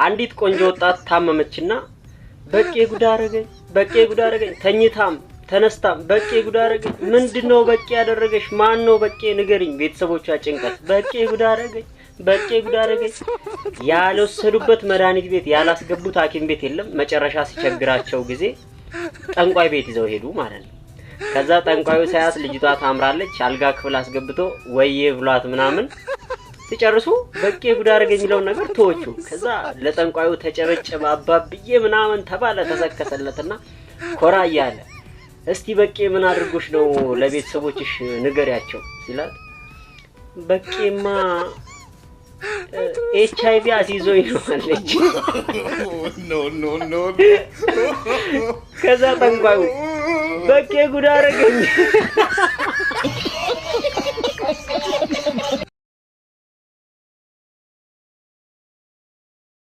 አንዲት ቆንጆ ወጣት ታመመችና በቄ ጉድ አረገኝ ተኝታም ተነስታም በቄ ጉድ አረገኝ ምንድነው በቄ ያደረገሽ ማን ነው በቄ ንገሪኝ ቤተሰቦቿ ጭንቀት በቄ ጉድ አረገኝ ያልወሰዱበት መድኃኒት ቤት ያላስገቡት ሐኪም ቤት የለም መጨረሻ ሲቸግራቸው ጊዜ ጠንቋይ ቤት ይዘው ሄዱ ማለት ነው ከዛ ጠንቋዩ ሳያት ልጅቷ ታምራለች አልጋ ክፍል አስገብቶ ወይዬ ብሏት ምናምን ሲጨርሱ በቄ ጉድ አረገኝ የሚለው ነገር ተወቹ ከዛ ለጠንቋዩ ተጨበጨበ አባብዬ ምናምን ተባለ ተሰከሰለትና ኮራ ያለ እስቲ በቄ ምን አድርጎሽ ነው ለቤተሰቦችሽ ንገሪያቸው ሲላት በቄማ HIV አሲዞኝ ነው አለች no ከዛ ጠንቋዩ በቄ ጉድ አረገኝ